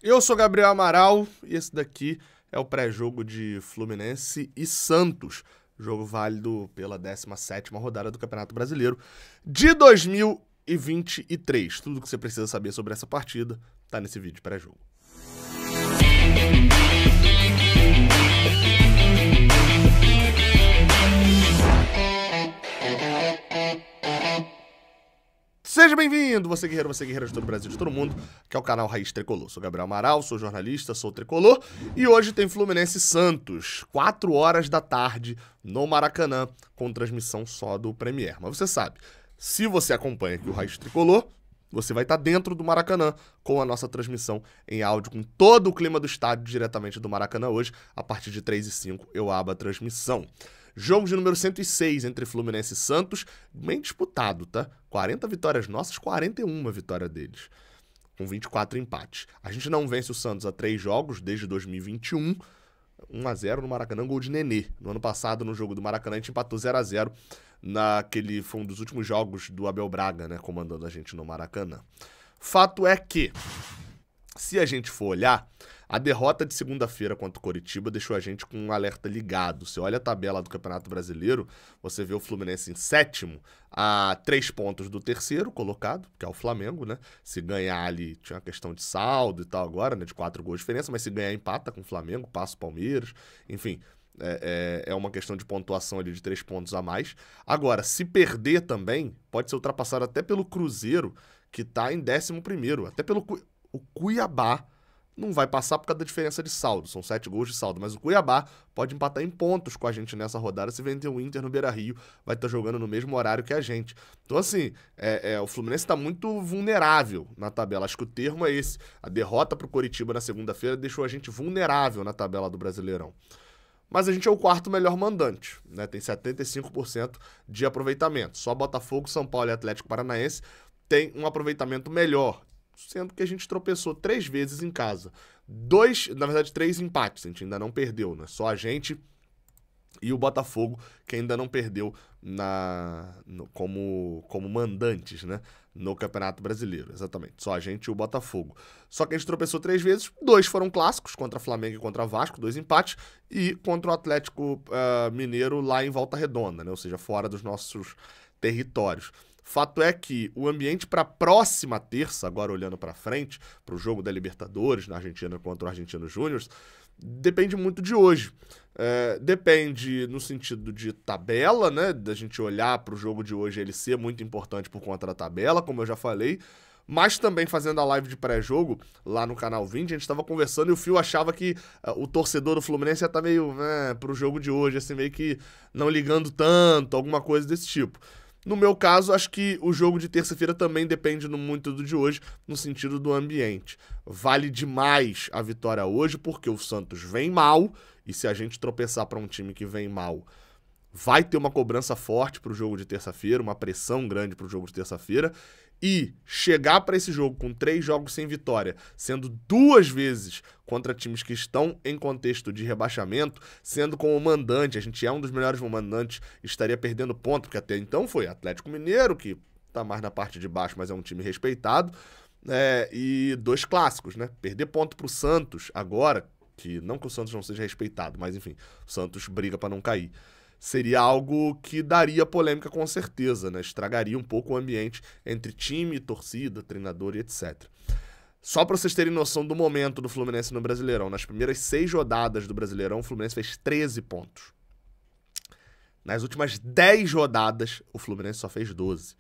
Eu sou Gabriel Amaral e esse daqui é o pré-jogo de Fluminense e Santos. Jogo válido pela 17ª rodada do Campeonato Brasileiro de 2023. Tudo que você precisa saber sobre essa partida tá nesse vídeo pré-jogo. Seja bem-vindo, você guerreira de todo o Brasil, de todo mundo, que é o canal Raiz Tricolor. Sou Gabriel Amaral, sou jornalista, sou tricolor e hoje tem Fluminense e Santos, 4 horas da tarde no Maracanã, com transmissão só do Premier. Mas você sabe, se você acompanha aqui o Raiz Tricolor, você vai estar dentro do Maracanã com a nossa transmissão em áudio, com todo o clima do estádio diretamente do Maracanã hoje. A partir de 3h05 eu abro a transmissão. Jogo de número 106 entre Fluminense e Santos, bem disputado, tá? 40 vitórias nossas, 41 vitória deles, com 24 empates. A gente não vence o Santos há 3 jogos, desde 2021, 1-0 no Maracanã, gol de Nenê. No ano passado, no jogo do Maracanã, a gente empatou 0-0, foi um dos últimos jogos do Abel Braga, né, comandando a gente no Maracanã. Fato é que, se a gente for olhar, a derrota de segunda-feira contra o Coritiba deixou a gente com um alerta ligado. Você olha a tabela do Campeonato Brasileiro, você vê o Fluminense em 7º, a 3 pontos do terceiro colocado, que é o Flamengo, né? Se ganhar ali, tinha uma questão de saldo e tal agora, né? De 4 gols de diferença, mas se ganhar empata com o Flamengo, passa o Palmeiras, enfim. É uma questão de pontuação ali de 3 pontos a mais. Agora, se perder também, pode ser ultrapassado até pelo Cruzeiro, que tá em 11º, até pelo o Cuiabá. Não vai passar por causa da diferença de saldo, são 7 gols de saldo, mas o Cuiabá pode empatar em pontos com a gente nessa rodada se vencer o Inter no Beira-Rio, vai estar jogando no mesmo horário que a gente. Então assim, o Fluminense está muito vulnerável na tabela, acho que o termo é esse. A derrota para o Coritiba na segunda-feira deixou a gente vulnerável na tabela do Brasileirão. Mas a gente é o 4º melhor mandante, né? Tem 75% de aproveitamento. Só Botafogo, São Paulo e Atlético Paranaense tem um aproveitamento melhor, sendo que a gente tropeçou 3 vezes em casa. 3 empates, a gente ainda não perdeu, né? Só a gente e o Botafogo, que ainda não perdeu como mandantes, né? No Campeonato Brasileiro, exatamente. Só a gente e o Botafogo. Só que a gente tropeçou 3 vezes, 2 foram clássicos, contra Flamengo e contra Vasco, 2 empates, e contra o Atlético Mineiro lá em Volta Redonda, né? Ou seja, fora dos nossos territórios. Fato é que o ambiente para a próxima terça, agora olhando para frente, para o jogo da Libertadores na Argentina contra o Argentino Júnior, depende muito de hoje. Depende no sentido de tabela, né? Da gente olhar para o jogo de hoje, ele ser muito importante por conta da tabela, como eu já falei. Mas também fazendo a live de pré-jogo lá no canal 20, a gente estava conversando e o Fio achava que o torcedor do Fluminense ia estar meio pro jogo de hoje, assim, meio que não ligando tanto, alguma coisa desse tipo. No meu caso, acho que o jogo de terça-feira também depende muito do de hoje, no sentido do ambiente. Vale demais a vitória hoje, porque o Santos vem mal, e se a gente tropeçar para um time que vem mal, vai ter uma cobrança forte para o jogo de terça-feira, uma pressão grande para o jogo de terça-feira, e chegar para esse jogo com 3 jogos sem vitória, sendo 2 vezes contra times que estão em contexto de rebaixamento, sendo como mandante, a gente é um dos melhores mandantes, estaria perdendo ponto, porque até então foi Atlético Mineiro, que tá mais na parte de baixo, mas é um time respeitado, e 2 clássicos, né? Perder ponto pro Santos agora, que não que o Santos não seja respeitado, mas enfim, o Santos briga para não cair. Seria algo que daria polêmica com certeza, né? Estragaria um pouco o ambiente entre time, torcida, treinador e etc. Só para vocês terem noção do momento do Fluminense no Brasileirão, nas primeiras 6 rodadas do Brasileirão, o Fluminense fez 13 pontos. Nas últimas 10 rodadas, o Fluminense só fez 12.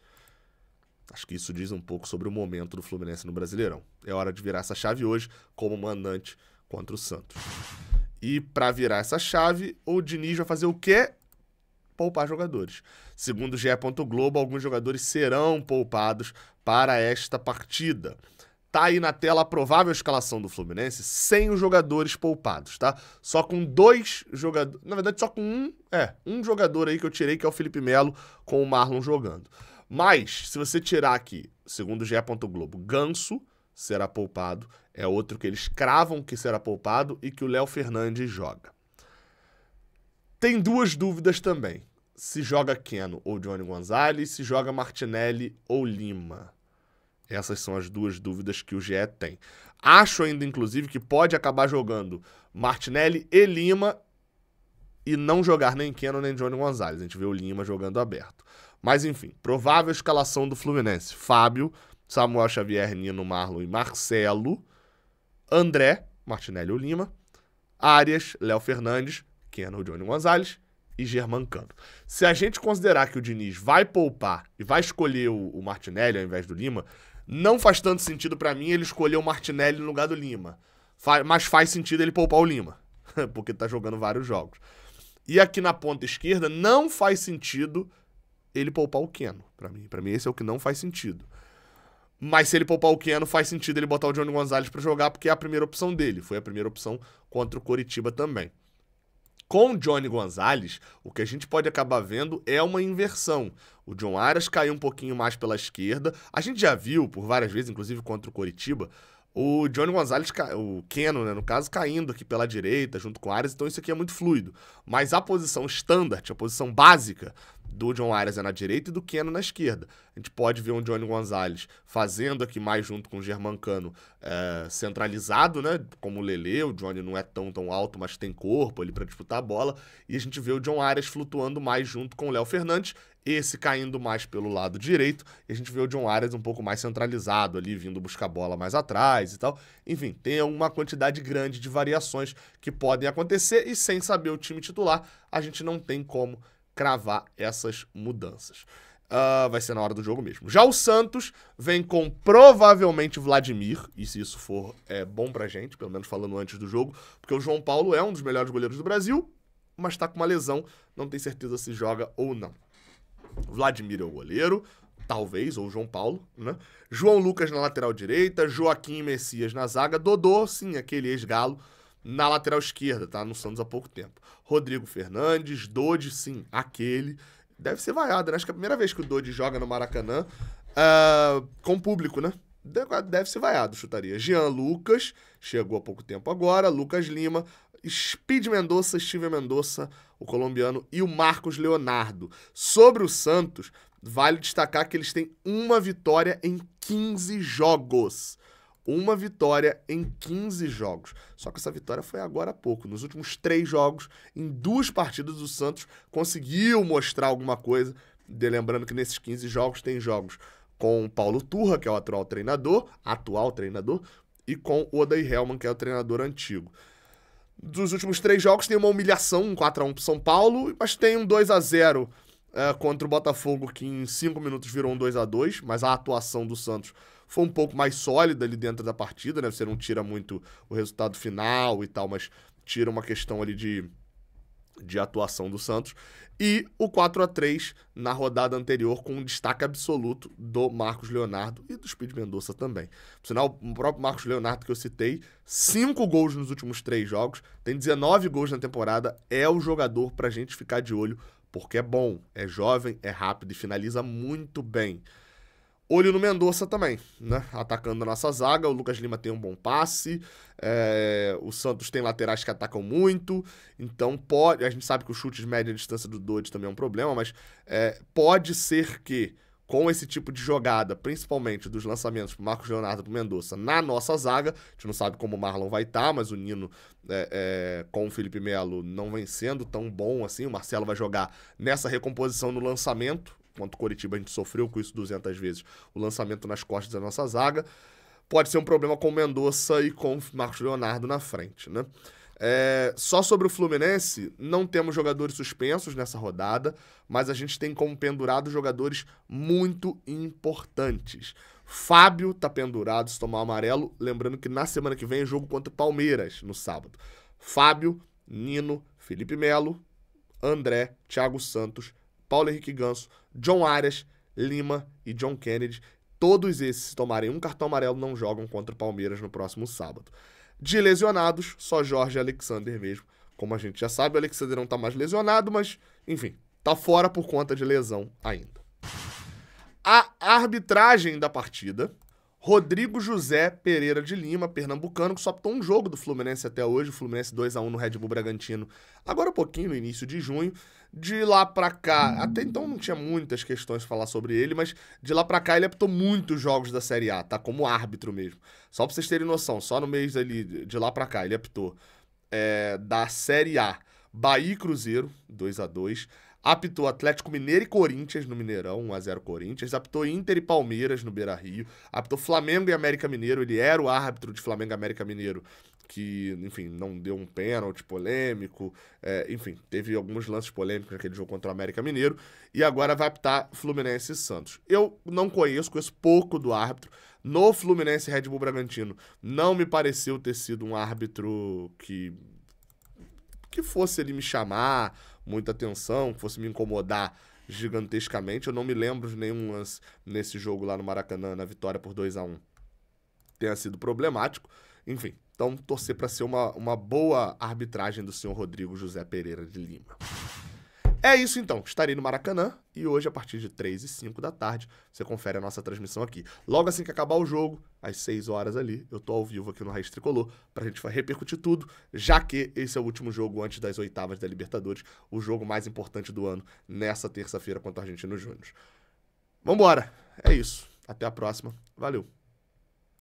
Acho que isso diz um pouco sobre o momento do Fluminense no Brasileirão. É hora de virar essa chave hoje como mandante contra o Santos. E para virar essa chave, o Diniz vai fazer o quê? Poupar jogadores. Segundo o GE. Globo, alguns jogadores serão poupados para esta partida. Tá aí na tela a provável escalação do Fluminense sem os jogadores poupados, tá? Só com 2 jogadores, na verdade só com um jogador aí que eu tirei, que é o Felipe Melo, com o Marlon jogando. Mas, se você tirar aqui, segundo o GE. Globo, Ganso será poupado, é outro que eles cravam que será poupado e que o Léo Fernandes joga. Tem 2 dúvidas também. Se joga Keno ou Johnny Gonzalez, se joga Martinelli ou Lima. Essas são as duas dúvidas que o GE tem. Acho ainda, inclusive, que pode acabar jogando Martinelli e Lima e não jogar nem Keno nem Johnny Gonzalez. A gente vê o Lima jogando aberto. Mas, enfim, provável escalação do Fluminense. Fábio, Samuel Xavier, Nino, Marlon e Marcelo. André, Martinelli ou Lima. Arias, Léo Fernandes, Keno, Johnny Gonzalez e Germancano. Se a gente considerar que o Diniz vai poupar e vai escolher o Martinelli ao invés do Lima, não faz tanto sentido pra mim ele escolher o Martinelli no lugar do Lima. Mas faz sentido ele poupar o Lima, porque tá jogando vários jogos. E aqui na ponta esquerda não faz sentido ele poupar o Keno. Pra mim esse é o que não faz sentido. Mas se ele poupar o Keno, faz sentido ele botar o Johnny Gonzalez pra jogar, porque é a primeira opção dele. Foi a primeira opção contra o Coritiba também. Com o Johnny Gonzalez, o que a gente pode acabar vendo é uma inversão. O John Arias caiu um pouquinho mais pela esquerda. A gente já viu por várias vezes, inclusive contra o Coritiba, o Johnny Gonzalez, o Keno, né, no caso, caindo aqui pela direita, junto com o Arias. Então isso aqui é muito fluido. Mas a posição standard, a posição básica do John Arias é na direita e do Keno na esquerda. A gente pode ver um Johnny Gonzalez fazendo aqui mais junto com o Germancano centralizado, né? Como o Lelê, o Johnny não é tão alto, mas tem corpo ali para disputar a bola. E a gente vê o John Arias flutuando mais junto com o Léo Fernandes, esse caindo mais pelo lado direito. E a gente vê o John Arias um pouco mais centralizado ali, vindo buscar a bola mais atrás e tal. Enfim, tem uma quantidade grande de variações que podem acontecer e sem saber o time titular, a gente não tem como cravar essas mudanças. Vai ser na hora do jogo mesmo. Já o Santos vem com provavelmente Vladimir, e se isso for bom pra gente, pelo menos falando antes do jogo, porque o João Paulo é um dos melhores goleiros do Brasil, mas tá com uma lesão, não tem certeza se joga ou não. Vladimir é o goleiro, talvez, ou João Paulo, né? João Lucas na lateral direita, Joaquim Messias na zaga, Dodô, sim, aquele ex-galo, na lateral esquerda, tá? No Santos há pouco tempo. Rodrigo Fernandes, Dodi, sim, aquele. Deve ser vaiado, né? Acho que é a primeira vez que o Dodi joga no Maracanã com público, né? Deve ser vaiado, chutaria. Jean Lucas, chegou há pouco tempo agora. Lucas Lima, Speed Mendonça, Steven Mendonça, o colombiano, e o Marcos Leonardo. Sobre o Santos, vale destacar que eles têm uma vitória em 15 jogos. Uma vitória em 15 jogos. Só que essa vitória foi agora há pouco. Nos últimos 3 jogos, em 2 partidas, o Santos conseguiu mostrar alguma coisa. Lembrando que nesses 15 jogos tem jogos com o Paulo Turra, que é o atual treinador, e com o Odair Hellmann, que é o treinador antigo. Dos últimos 3 jogos tem uma humilhação, um 4-1 pro São Paulo, mas tem um 2-0 contra o Botafogo, que em 5 minutos virou um 2-2, mas a atuação do Santos foi um pouco mais sólida ali dentro da partida, né? Você não tira muito o resultado final e tal, mas tira uma questão ali de atuação do Santos. E o 4-3 na rodada anterior, com um destaque absoluto do Marcos Leonardo e do Speed Mendonça também. Por sinal, o próprio Marcos Leonardo que eu citei, 5 gols nos últimos 3 jogos, tem 19 gols na temporada, é o jogador pra gente ficar de olho, porque é bom, é jovem, é rápido e finaliza muito bem. Olho no Mendonça também, né? Atacando a nossa zaga, o Lucas Lima tem um bom passe, o Santos tem laterais que atacam muito, então a gente sabe que o chute de média distância do Dodi também é um problema, mas pode ser que com esse tipo de jogada, principalmente dos lançamentos pro Marcos Leonardo e pro Mendonça na nossa zaga, a gente não sabe como o Marlon vai estar, mas o Nino com o Felipe Melo não vem sendo tão bom assim, o Marcelo vai jogar nessa recomposição no lançamento. Contra o Coritiba a gente sofreu com isso 200 vezes, o lançamento nas costas da nossa zaga. Pode ser um problema com o Mendonça e com o Marcos Leonardo na frente, né? Só sobre o Fluminense, não temos jogadores suspensos nessa rodada, mas a gente tem como pendurados jogadores muito importantes. Fábio tá pendurado se tomar amarelo, lembrando que na semana que vem é jogo contra o Palmeiras, no sábado. Fábio, Nino, Felipe Melo, André, Thiago Santos, Paulo Henrique Ganso, John Arias, Lima e John Kennedy. Todos esses, se tomarem um cartão amarelo, não jogam contra o Palmeiras no próximo sábado. De lesionados, só Jorge e Alexander mesmo. Como a gente já sabe, o Alexander não tá mais lesionado, mas, enfim, tá fora por conta de lesão ainda. A arbitragem da partida. Rodrigo José Pereira de Lima, pernambucano, que só apitou um jogo do Fluminense até hoje, o Fluminense 2-1 no Red Bull Bragantino, agora um pouquinho no início de junho. De lá pra cá, até então não tinha muitas questões pra falar sobre ele, mas de lá pra cá ele apitou muitos jogos da Série A, tá? Como árbitro mesmo. Só pra vocês terem noção, só no mês ali, de lá pra cá, ele apitou da Série A, Bahia e Cruzeiro, 2-2. Apitou Atlético Mineiro e Corinthians no Mineirão, 1-0 Corinthians. Apitou Inter e Palmeiras no Beira-Rio. Apitou Flamengo e América Mineiro. Ele era o árbitro de Flamengo e América Mineiro, que, enfim, não deu um pênalti polêmico. Enfim, teve alguns lances polêmicos naquele jogo contra o América Mineiro. E agora vai apitar Fluminense e Santos. Eu não conheço pouco do árbitro. No Fluminense e Red Bull Bragantino, não me pareceu ter sido um árbitro que fosse ele me chamar muita atenção, que fosse me incomodar gigantescamente. Eu não me lembro de nenhum lance nesse jogo lá no Maracanã, na vitória por 2-1, tenha sido problemático. Enfim, então torcer para ser uma boa arbitragem do senhor Rodrigo José Pereira de Lima. É isso então, estarei no Maracanã e hoje a partir de 3h05 da tarde você confere a nossa transmissão aqui. Logo assim que acabar o jogo, às 6 horas ali, eu tô ao vivo aqui no Raiz Tricolor pra gente repercutir tudo, já que esse é o último jogo antes das oitavas da Libertadores, o jogo mais importante do ano, nessa terça-feira contra o Argentinos Júnior. Vambora, é isso, até a próxima, valeu!